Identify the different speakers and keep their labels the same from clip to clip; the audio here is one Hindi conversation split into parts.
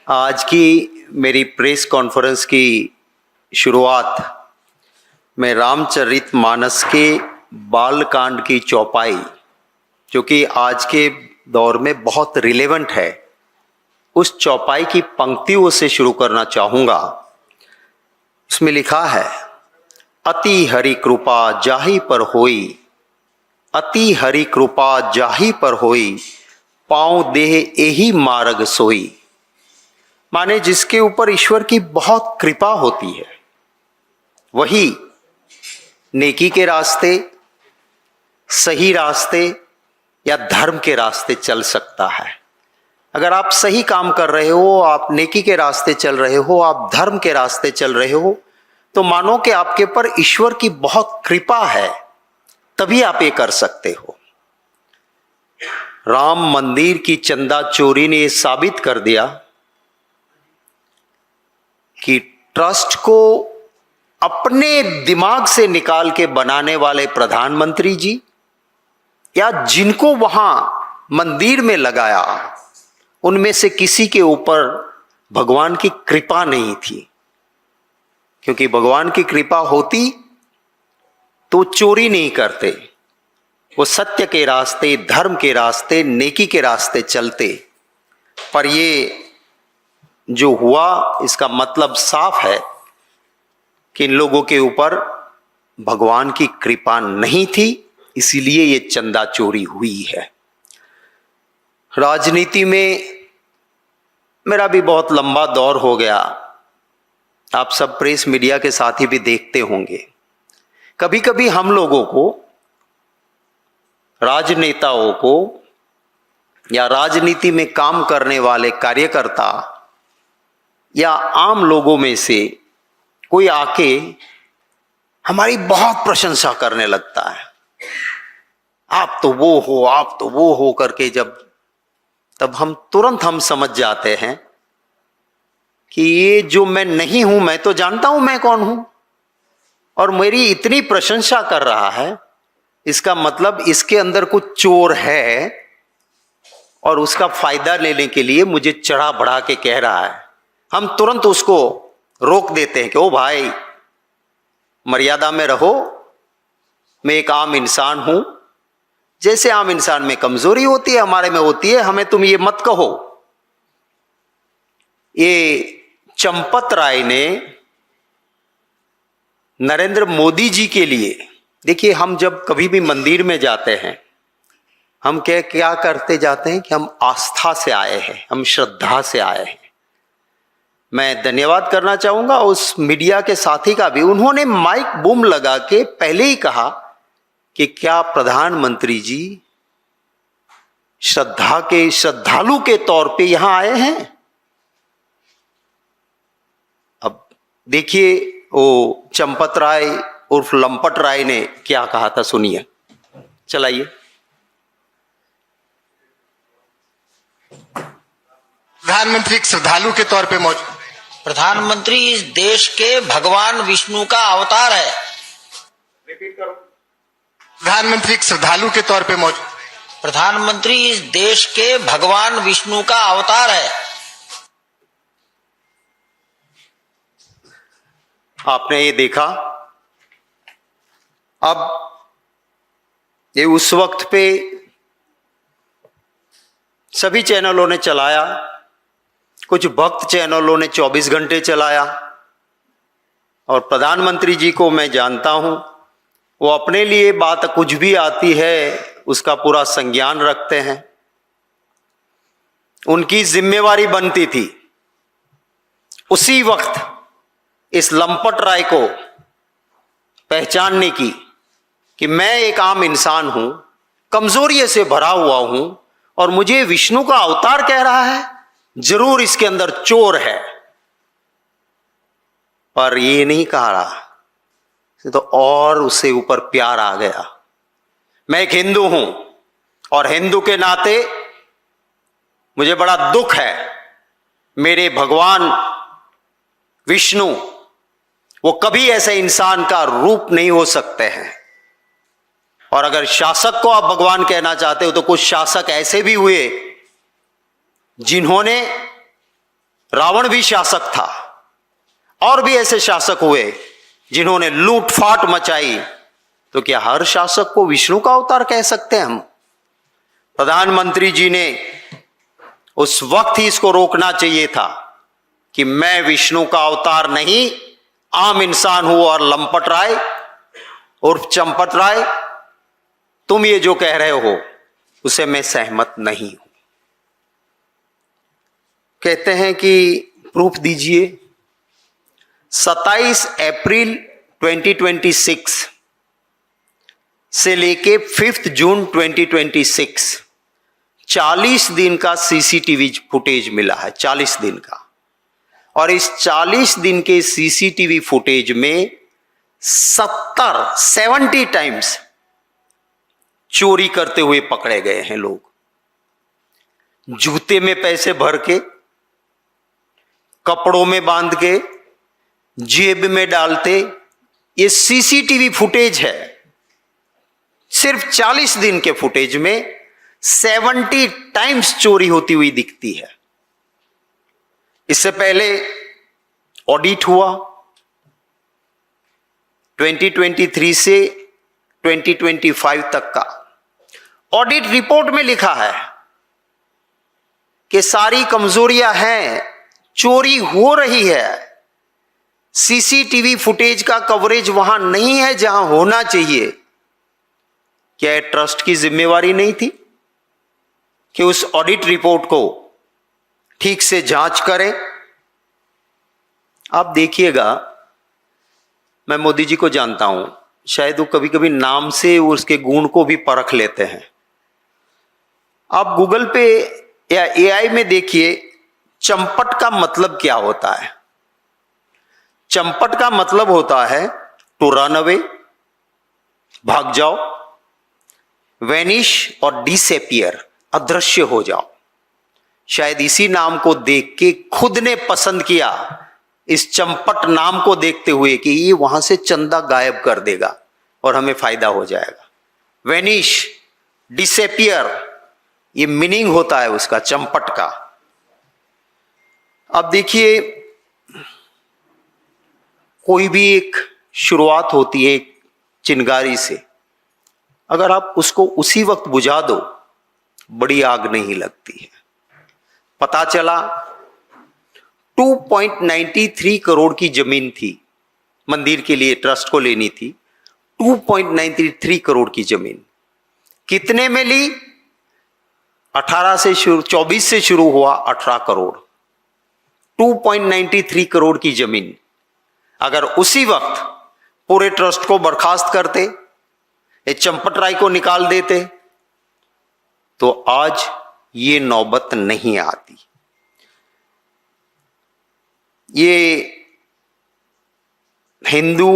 Speaker 1: आज की मेरी प्रेस कॉन्फ्रेंस की शुरुआत में रामचरितमानस के बालकांड की चौपाई, जो कि आज के दौर में बहुत रिलेवेंट है, उस चौपाई की पंक्तियों से शुरू करना चाहूंगा। उसमें लिखा है, अति हरि कृपा जाहि पर होई, अति हरि कृपा जाहि पर होई, पाँव देह एही मार्ग सोई। माने जिसके ऊपर ईश्वर की बहुत कृपा होती है वही नेकी के रास्ते, सही रास्ते या धर्म के रास्ते चल सकता है। अगर आप सही काम कर रहे हो, आप नेकी के रास्ते चल रहे हो, आप धर्म के रास्ते चल रहे हो, तो मानो कि आपके पर ईश्वर की बहुत कृपा है, तभी आप ये कर सकते हो। राम मंदिर की चंदा चोरी ने साबित कर दिया कि ट्रस्ट को अपने दिमाग से निकाल के बनाने वाले प्रधानमंत्री जी या जिनको वहां मंदिर में लगाया, उनमें से किसी के ऊपर भगवान की कृपा नहीं थी। क्योंकि भगवान की कृपा होती तो चोरी नहीं करते, वो सत्य के रास्ते, धर्म के रास्ते, नेकी के रास्ते चलते। पर ये जो हुआ, इसका मतलब साफ है कि इन लोगों के ऊपर भगवान की कृपा नहीं थी, इसीलिए ये चंदा चोरी हुई है। राजनीति में मेरा भी बहुत लंबा दौर हो गया, आप सब प्रेस मीडिया के साथी भी देखते होंगे। कभी कभी हम लोगों को, राजनेताओं को या राजनीति में काम करने वाले कार्यकर्ता या आम लोगों में से कोई आके हमारी बहुत प्रशंसा करने लगता है, आप तो वो हो, आप तो वो हो करके, तब हम तुरंत समझ जाते हैं कि ये जो मैं नहीं हूं, मैं तो जानता हूं मैं कौन हूं, और मेरी इतनी प्रशंसा कर रहा है, इसका मतलब इसके अंदर कुछ चोर है और उसका फायदा लेने के लिए मुझे चढ़ा बढ़ा के कह रहा है। हम तुरंत उसको रोक देते हैं कि ओ भाई, मर्यादा में रहो, मैं एक आम इंसान हूं, जैसे आम इंसान में कमजोरी होती है, हमारे में होती है, हमें तुम ये मत कहो। ये चंपत राय ने नरेंद्र मोदी जी के लिए, देखिए हम जब कभी भी मंदिर में जाते हैं, हम क्या करते जाते हैं कि हम आस्था से आए हैं, हम श्रद्धा से आए हैं। मैं धन्यवाद करना चाहूंगा उस मीडिया के साथी का भी, उन्होंने माइक बूम लगा के पहले ही कहा कि क्या प्रधानमंत्री जी श्रद्धालु के तौर पे यहां आए हैं। अब देखिए वो चंपत राय उर्फ लंपट राय ने क्या कहा था, सुनिए, चलाइए।
Speaker 2: प्रधानमंत्री एक श्रद्धालु के तौर पे मौजूद,
Speaker 3: प्रधानमंत्री इस देश के भगवान विष्णु का अवतार है।
Speaker 2: रिपीट करो। प्रधानमंत्री एक श्रद्धालु के तौर पे मौजूद,
Speaker 3: प्रधानमंत्री इस देश के भगवान विष्णु का अवतार है।
Speaker 1: आपने ये देखा। अब ये उस वक्त पे सभी चैनलों ने चलाया, कुछ भक्त चैनलों ने 24 घंटे चलाया, और प्रधानमंत्री जी को मैं जानता हूं, वो अपने लिए बात कुछ भी आती है उसका पूरा संज्ञान रखते हैं। उनकी जिम्मेवारी बनती थी उसी वक्त इस लंपट राय को पहचानने की कि मैं एक आम इंसान हूं, कमजोरी से भरा हुआ हूं, और मुझे विष्णु का अवतार कह रहा है, जरूर इसके अंदर चोर है। पर ये नहीं कह रहा, तो और उससे ऊपर प्यार आ गया। मैं एक हिंदू हूं और हिंदू के नाते मुझे बड़ा दुख है, मेरे भगवान विष्णु वो कभी ऐसे इंसान का रूप नहीं हो सकते हैं। और अगर शासक को आप भगवान कहना चाहते हो तो कुछ शासक ऐसे भी हुए जिन्होंने रावण भी शासक था और भी ऐसे शासक हुए जिन्होंने लूटफाट मचाई, तो क्या हर शासक को विष्णु का अवतार कह सकते हैं हम? प्रधानमंत्री जी ने उस वक्त ही इसको रोकना चाहिए था कि मैं विष्णु का अवतार नहीं, आम इंसान हूं और लंपट राय उर्फ चंपट राय, तुम ये जो कह रहे हो उसे मैं सहमत नहीं हूं। कहते हैं कि प्रूफ दीजिए। 27 अप्रैल 2026 से लेके 5 जून 2026 40 दिन का सीसीटीवी फुटेज मिला है, 40 दिन का। और इस 40 दिन के सीसीटीवी फुटेज में 70 टाइम्स चोरी करते हुए पकड़े गए हैं लोग। जूते में पैसे भर के, कपड़ों में बांध के, जेब में डालते, ये सीसीटीवी फुटेज है। सिर्फ 40 दिन के फुटेज में 70 टाइम्स चोरी होती हुई दिखती है। इससे पहले ऑडिट हुआ 2023 से 2025 तक का। ऑडिट रिपोर्ट में लिखा है कि सारी कमजोरियां हैं, चोरी हो रही है, सीसीटीवी फुटेज का कवरेज वहां नहीं है जहां होना चाहिए। क्या ट्रस्ट की जिम्मेवारी नहीं थी कि उस ऑडिट रिपोर्ट को ठीक से जांच करें? आप देखिएगा, मैं मोदी जी को जानता हूं, शायद वो कभी कभी नाम से उसके गुण को भी परख लेते हैं। आप गूगल पे या एआई में देखिए, चंपट का मतलब क्या होता है। चंपट का मतलब होता है टू रन अवे, भाग जाओ, वेनिश और डिसअपियर, अदृश्य हो जाओ। शायद इसी नाम को देख के खुद ने पसंद किया, इस चंपट नाम को देखते हुए, कि ये वहां से चंदा गायब कर देगा और हमें फायदा हो जाएगा। वेनिश, डिसअपियर, ये मीनिंग होता है उसका, चंपट का। अब देखिए, कोई भी एक शुरुआत होती है एक चिंगारी से, अगर आप उसको उसी वक्त बुझा दो, बड़ी आग नहीं लगती है। पता चला 2.93 करोड़ की जमीन थी, मंदिर के लिए ट्रस्ट को लेनी थी। 2.93 करोड़ की जमीन कितने में ली? 24 से शुरू हुआ 18 करोड़। 2.93 करोड़ की जमीन, अगर उसी वक्त पूरे ट्रस्ट को बर्खास्त करते, ये चंपट राय को निकाल देते, तो आज ये नौबत नहीं आती। ये हिंदू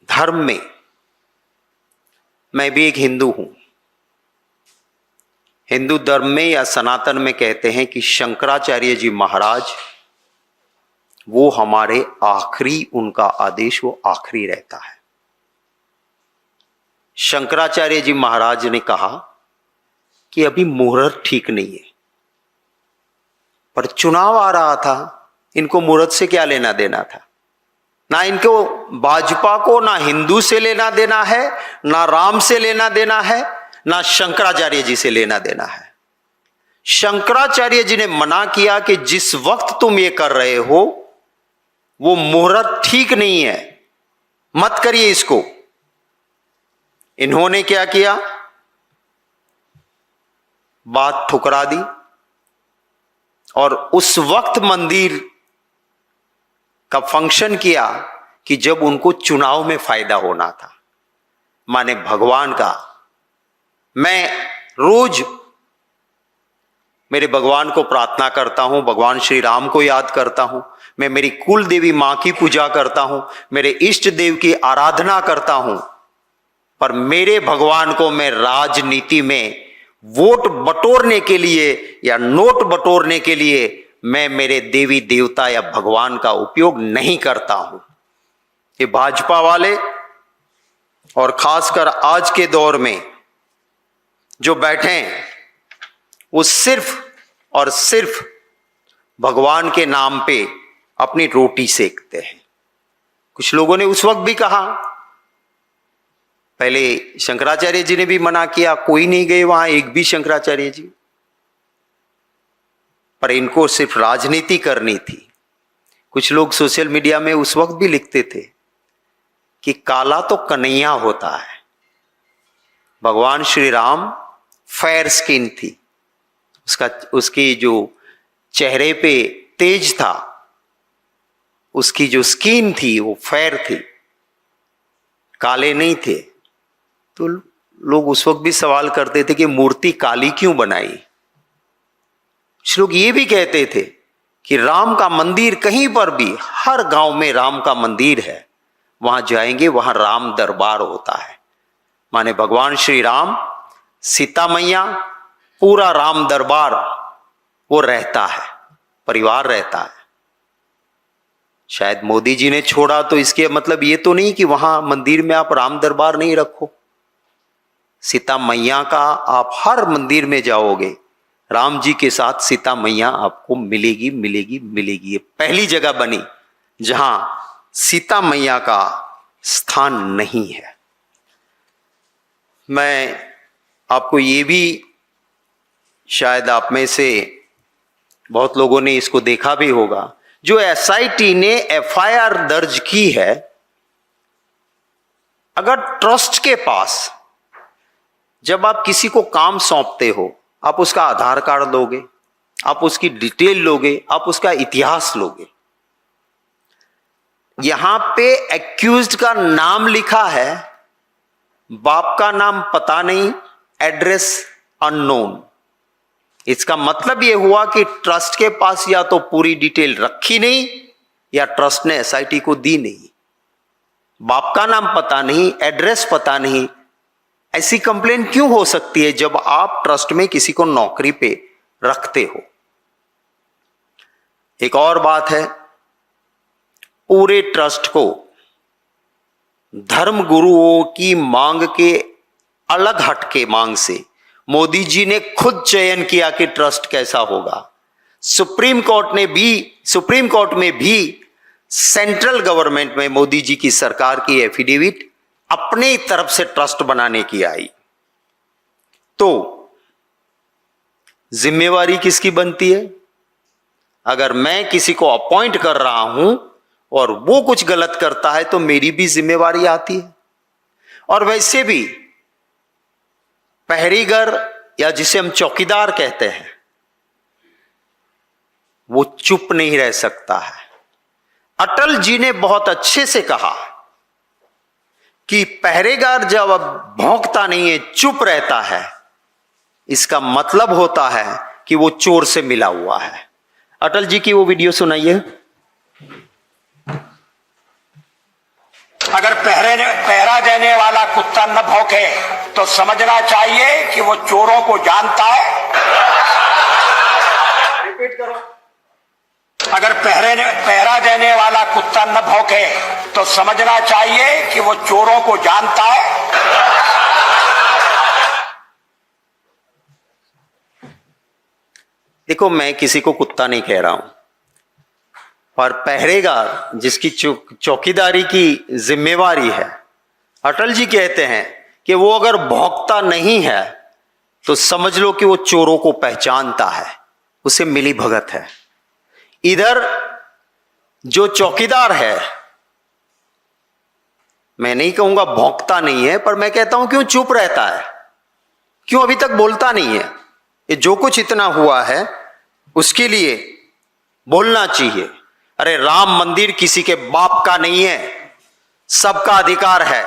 Speaker 1: धर्म में, मैं भी एक हिंदू हूं, हिंदू धर्म में या सनातन में कहते हैं कि शंकराचार्य जी महाराज, वो हमारे आखिरी, उनका आदेश वो आखिरी रहता है। शंकराचार्य जी महाराज ने कहा कि अभी मुहूर्त ठीक नहीं है, पर चुनाव आ रहा था, इनको मुहूर्त से क्या लेना देना था? ना इनको भाजपा को, ना हिंदू से लेना देना है, ना राम से लेना देना है, ना शंकराचार्य जी से लेना देना है। शंकराचार्य जी ने मना किया कि जिस वक्त तुम ये कर रहे हो वो मुहूर्त ठीक नहीं है, मत करिए इसको। इन्होंने क्या किया? बात ठुकरा दी और उस वक्त मंदिर का फंक्शन किया कि जब उनको चुनाव में फायदा होना था। माने भगवान का, मैं रोज मेरे भगवान को प्रार्थना करता हूं, भगवान श्री राम को याद करता हूं, मैं मेरी कुल देवी मां की पूजा करता हूं, मेरे इष्ट देव की आराधना करता हूं, पर मेरे भगवान को मैं राजनीति में वोट बटोरने के लिए या नोट बटोरने के लिए मैं मेरे देवी देवता या भगवान का उपयोग नहीं करता हूं। ये भाजपा वाले और खासकर आज के दौर में जो बैठे हैं, वो सिर्फ और सिर्फ भगवान के नाम पे अपनी रोटी सेकते हैं। कुछ लोगों ने उस वक्त भी कहा, पहले शंकराचार्य जी ने भी मना किया, कोई नहीं गए वहां, एक भी शंकराचार्य जी, पर इनको सिर्फ राजनीति करनी थी। कुछ लोग सोशल मीडिया में उस वक्त भी लिखते थे कि काला तो कन्हैया होता है। भगवान श्री राम फेयर स्किन थी, उसकी जो चेहरे पे तेज था, उसकी जो स्किन थी वो फेयर थी, काले नहीं थे। तो लोग उस वक्त भी सवाल करते थे कि मूर्ति काली क्यों बनाई। कुछ लोग ये भी कहते थे कि राम का मंदिर कहीं पर भी, हर गांव में राम का मंदिर है, वहां जाएंगे वहां राम दरबार होता है। माने भगवान श्री राम, सीता मैया, पूरा राम दरबार वो रहता है, परिवार रहता है। शायद मोदी जी ने छोड़ा तो इसके मतलब ये तो नहीं कि वहां मंदिर में आप राम दरबार नहीं रखो। सीता मैया का आप हर मंदिर में जाओगे, राम जी के साथ सीता मैया आपको मिलेगी मिलेगी मिलेगी। ये पहली जगह बनी जहां सीता मैया का स्थान नहीं है। मैं आपको ये भी, शायद आप में से बहुत लोगों ने इसको देखा भी होगा, जो एसआईटी ने एफआईआर दर्ज की है, अगर ट्रस्ट के पास जब आप किसी को काम सौंपते हो, आप उसका आधार कार्ड लोगे, आप उसकी डिटेल लोगे, आप उसका इतिहास लोगे, यहां पे एक्यूज्ड का नाम लिखा है, बाप का नाम पता नहीं, एड्रेस अननोन। इसका मतलब यह हुआ कि ट्रस्ट के पास या तो पूरी डिटेल रखी नहीं या ट्रस्ट ने एसआईटी को दी नहीं। बाप का नाम पता नहीं, एड्रेस पता नहीं, ऐसी कंप्लेन क्यों हो सकती है जब आप ट्रस्ट में किसी को नौकरी पे रखते हो। एक और बात है, पूरे ट्रस्ट को धर्म गुरुओं की मांग के अलग हटके मांग से मोदी जी ने खुद चयन किया कि ट्रस्ट कैसा होगा। सुप्रीम कोर्ट में भी सेंट्रल गवर्नमेंट में मोदी जी की सरकार की एफिडेविट अपनी तरफ से ट्रस्ट बनाने की आई। तो जिम्मेवारी किसकी बनती है? अगर मैं किसी को अपॉइंट कर रहा हूं और वो कुछ गलत करता है तो मेरी भी जिम्मेवारी आती है। और वैसे भी पहरेगर या जिसे हम चौकीदार कहते हैं, वो चुप नहीं रह सकता है। अटल जी ने बहुत अच्छे से कहा कि पहरेदार जब भौंकता नहीं है, चुप रहता है, इसका मतलब होता है कि वो चोर से मिला हुआ है। अटल जी की वो वीडियो सुनाइए।
Speaker 4: अगर पहरा देने वाला कुत्ता न भौंके तो समझना चाहिए कि वो चोरों को जानता है।
Speaker 2: रिपीट करो।
Speaker 4: अगर पहरा देने वाला कुत्ता न भौंके तो समझना चाहिए कि वो चोरों को जानता है।
Speaker 1: देखो, मैं किसी को कुत्ता नहीं कह रहा हूं, पर पहरेदार जिसकी चौकीदारी की जिम्मेवारी है, अटल जी कहते हैं कि वो अगर भौंकता नहीं है तो समझ लो कि वो चोरों को पहचानता है, उसे मिली भगत है। इधर जो चौकीदार है, मैं नहीं कहूंगा भौंकता नहीं है, पर मैं कहता हूं क्यों चुप रहता है, क्यों अभी तक बोलता नहीं है। ये जो कुछ इतना हुआ है उसके लिए बोलना चाहिए। अरे राम मंदिर किसी के बाप का नहीं है, सबका अधिकार है।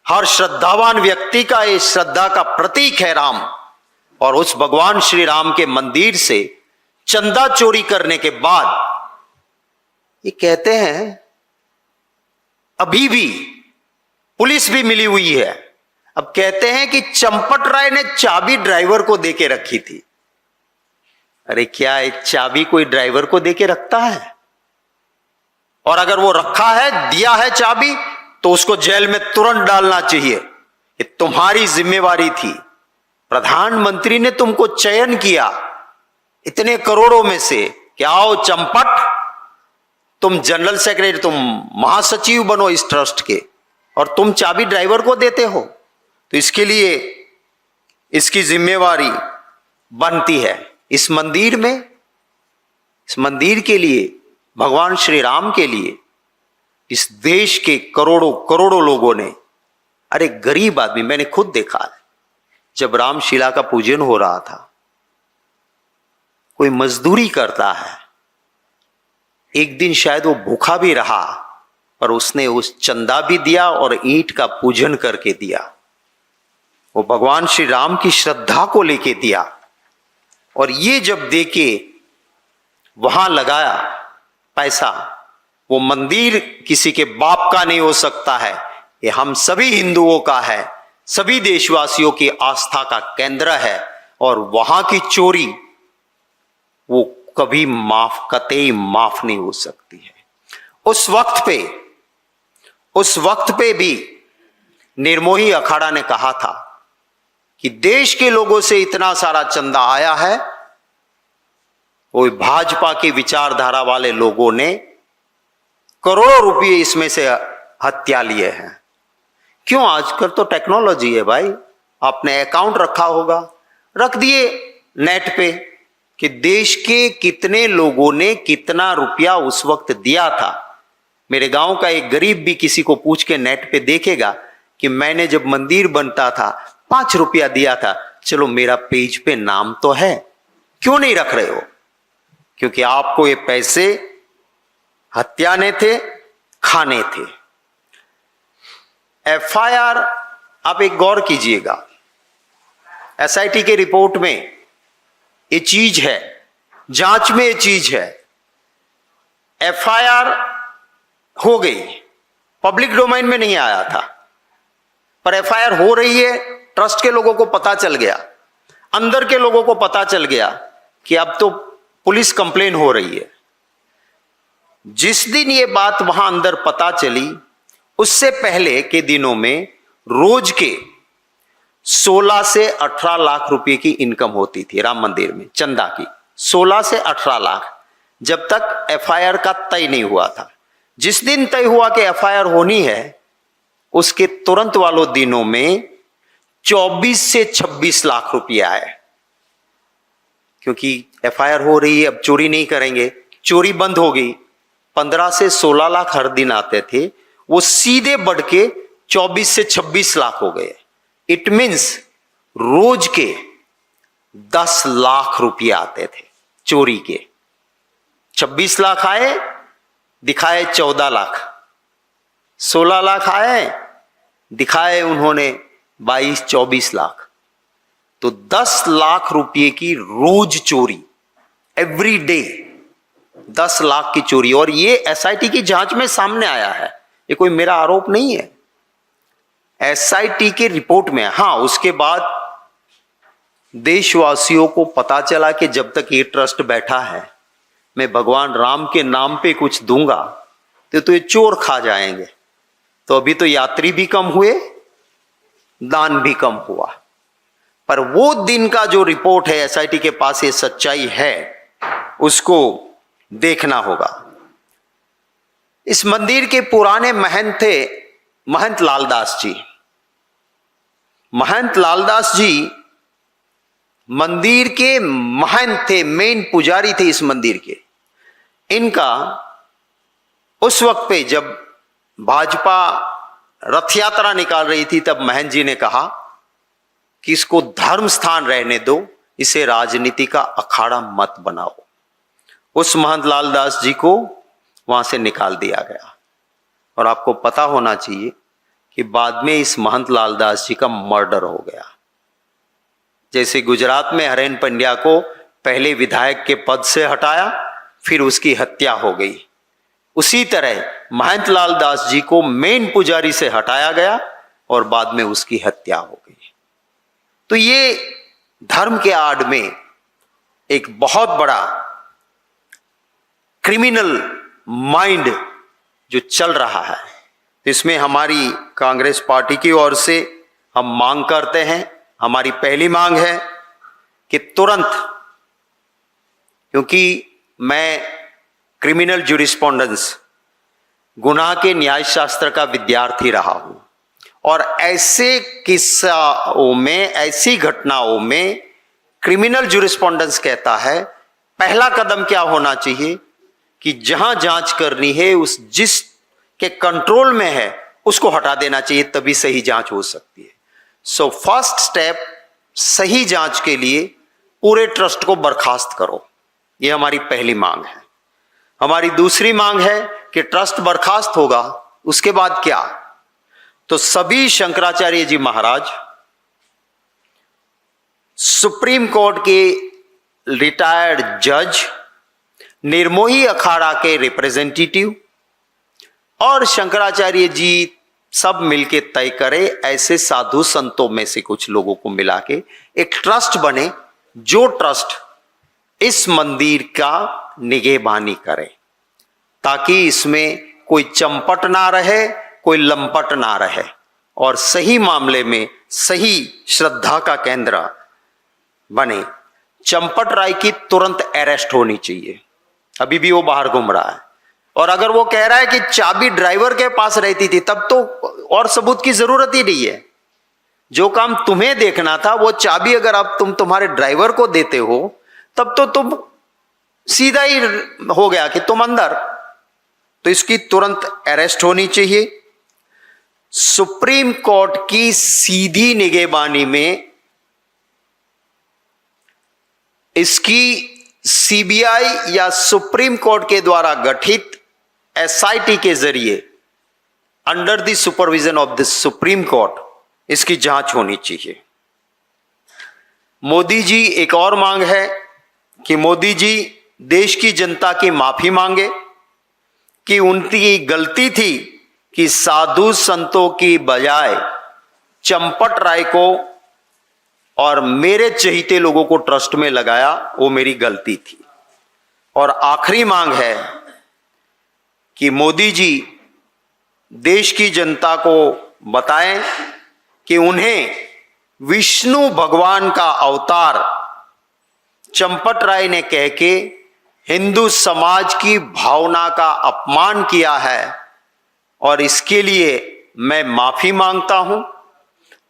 Speaker 1: हर श्रद्धावान व्यक्ति का ये श्रद्धा का प्रतीक है राम। और उस भगवान श्री राम के मंदिर से चंदा चोरी करने के बाद ये कहते हैं अभी भी पुलिस भी मिली हुई है। अब कहते हैं कि चंपट राय ने चाबी ड्राइवर को देके रखी थी। अरे क्या एक चाबी कोई ड्राइवर को देके रखता है? और अगर वो रखा है, दिया है चाबी, तो उसको जेल में तुरंत डालना चाहिए। ये तुम्हारी जिम्मेवारी थी। प्रधानमंत्री ने तुमको चयन किया इतने करोड़ों में से कि आओ चंपट, तुम जनरल सेक्रेटरी, तुम महासचिव बनो इस ट्रस्ट के, और तुम चाबी ड्राइवर को देते हो। तो इसके लिए इसकी जिम्मेवारी बनती है। इस मंदिर में, इस मंदिर के लिए, भगवान श्री राम के लिए इस देश के करोड़ों करोड़ों लोगों ने, अरे गरीब आदमी, मैंने खुद देखा है, जब रामशिला का पूजन हो रहा था, कोई मजदूरी करता है, एक दिन शायद वो भूखा भी रहा, पर उसने उस चंदा भी दिया और ईंट का पूजन करके दिया। वो भगवान श्री राम की श्रद्धा को लेके दिया। और ये जब देके वहां लगाया पैसा, वो मंदिर किसी के बाप का नहीं हो सकता है, ये हम सभी हिंदुओं का है, सभी देशवासियों की आस्था का केंद्र है। और वहां की चोरी वो कभी कतई माफ नहीं हो सकती है। उस वक्त पे भी निर्मोही अखाड़ा ने कहा था कि देश के लोगों से इतना सारा चंदा आया है, वो भाजपा की विचारधारा वाले लोगों ने करोड़ों रुपए इसमें से हत्या लिए हैं। क्यों? आजकल तो टेक्नोलॉजी है भाई, आपने अकाउंट रखा होगा, रख दिए नेट पे कि देश के कितने लोगों ने कितना रुपया उस वक्त दिया था। मेरे गांव का एक गरीब भी किसी को पूछ के नेट पे देखेगा कि मैंने जब मंदिर बनता था 5 रुपया दिया था, चलो मेरा पेज पे नाम तो है। क्यों नहीं रख रहे हो? क्योंकि आपको ये पैसे हत्याने थे, खाने थे। एफआईआर, आप एक गौर कीजिएगा, एसआईटी के रिपोर्ट में ये चीज है, जांच में ये चीज है। एफआईआर हो गई, पब्लिक डोमेन में नहीं आया था, पर एफआईआर हो रही है, ट्रस्ट के लोगों को पता चल गया, अंदर के लोगों को पता चल गया कि अब तो पुलिस कंप्लेन हो रही है। जिस दिन ये बात वहां अंदर पता चली, उससे पहले के दिनों में रोज के 16 से 18 लाख रुपए की इनकम होती थी राम मंदिर में, चंदा की 16 से 18 लाख, जब तक एफआईआर का तय नहीं हुआ था। जिस दिन तय हुआ कि एफआईआर होनी है, उसके तुरंत वालों दिनों में 24 से 26 लाख रुपया आए। क्योंकि एफआईआर हो रही है, अब चोरी नहीं करेंगे, चोरी बंद हो गई। 15 से 16 लाख हर दिन आते थे, वो सीधे बढ़ के 24 से 26 लाख हो गए। इट मीन्स रोज के 10 लाख रुपये आते थे चोरी के। 26 लाख आए, दिखाए 14 लाख, 16 लाख आए, दिखाए उन्होंने 22-24 लाख। तो 10 लाख रुपए की रोज चोरी, एवरी डे 10 लाख की चोरी। और ये एसआईटी की जांच में सामने आया है, ये कोई मेरा आरोप नहीं है, एसआईटी के रिपोर्ट में। हां, उसके बाद देशवासियों को पता चला कि जब तक ये ट्रस्ट बैठा है, मैं भगवान राम के नाम पे कुछ दूंगा तो ये चोर खा जाएंगे। तो अभी तो यात्री भी कम हुए, दान भी कम हुआ। पर वो दिन का जो रिपोर्ट है एसआईटी के पास, ये सच्चाई है, उसको देखना होगा। इस मंदिर के पुराने महंत थे महंत लालदास जी। महंत लालदास जी मंदिर के महंत थे, मेन पुजारी थे इस मंदिर के। इनका उस वक्त पे जब भाजपा रथ यात्रा निकाल रही थी, तब महंत जी ने कहा कि इसको धर्म स्थान रहने दो, इसे राजनीति का अखाड़ा मत बनाओ। उस महंत लालदास जी को वहां से निकाल दिया गया। और आपको पता होना चाहिए कि बाद में इस महंत लालदास जी का मर्डर हो गया। जैसे गुजरात में हरेन पंड्या को पहले विधायक के पद से हटाया, फिर उसकी हत्या हो गई, उसी तरह महंत लालदास जी को मेन पुजारी से हटाया गया और बाद में उसकी हत्या हो गई। तो ये धर्म के आड़ में एक बहुत बड़ा क्रिमिनल माइंड जो चल रहा है। तो इसमें हमारी कांग्रेस पार्टी की ओर से हम मांग करते हैं, हमारी पहली मांग है कि तुरंत, क्योंकि मैं क्रिमिनल ज्यूरिस्प्रूडेंस, गुनाह के न्याय शास्त्र का विद्यार्थी रहा हूं और ऐसे किस्साओं में, ऐसी घटनाओं में क्रिमिनल ज्यूरिस्प्रूडेंस कहता है पहला कदम क्या होना चाहिए कि जहां जांच करनी है उस जिस के कंट्रोल में है उसको हटा देना चाहिए, तभी सही जांच हो सकती है। सो फर्स्ट स्टेप, सही जांच के लिए पूरे ट्रस्ट को बर्खास्त करो, यह हमारी पहली मांग है। हमारी दूसरी मांग है कि ट्रस्ट बर्खास्त होगा, उसके बाद क्या? तो सभी शंकराचार्य जी महाराज, सुप्रीम कोर्ट के रिटायर्ड जज, निर्मोही अखाड़ा के रिप्रेजेंटेटिव और शंकराचार्य जी सब मिलके तय करें, ऐसे साधु संतों में से कुछ लोगों को मिला के एक ट्रस्ट बने, जो ट्रस्ट इस मंदिर का निगहबानी करे, ताकि इसमें कोई चंपट ना रहे, कोई लंपट ना रहे और सही मामले में सही श्रद्धा का केंद्र बने। चंपट राय की तुरंत अरेस्ट होनी चाहिए, अभी भी वो बाहर घूम रहा है। और अगर वो कह रहा है कि चाबी ड्राइवर के पास रहती थी, तब तो और सबूत की जरूरत ही नहीं है। जो काम तुम्हें देखना था वो चाबी अगर अब तुम तुम्हारे ड्राइवर को देते हो, तब तो तुम सीधा ही हो गया कि तुम अंदर। तो इसकी तुरंत अरेस्ट होनी चाहिए। सुप्रीम कोर्ट की सीधी निगहबानी में इसकी सीबीआई या सुप्रीम कोर्ट के द्वारा गठित एसआईटी के जरिए under the supervision of the supreme court इसकी जांच होनी चाहिए। मोदी जी, एक और मांग है कि मोदी जी देश की जनता की माफी मांगे कि उनकी गलती थी कि साधु संतों की बजाय चंपट राय को और मेरे चहीते लोगों को ट्रस्ट में लगाया, वो मेरी गलती थी। और आखिरी मांग है कि मोदी जी देश की जनता को बताएं कि उन्हें विष्णु भगवान का अवतार चंपट राय ने कह के हिंदू समाज की भावना का अपमान किया है और इसके लिए मैं माफी मांगता हूं।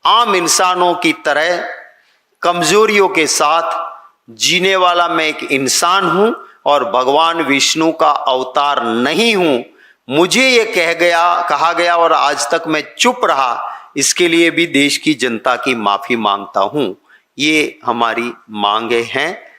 Speaker 1: आम इंसानों की तरह कमजोरियों के साथ जीने वाला मैं एक इंसान हूं और भगवान विष्णु का अवतार नहीं हूं। मुझे यह कहा गया और आज तक मैं चुप रहा, इसके लिए भी देश की जनता की माफी मांगता हूं। ये हमारी मांगे हैं।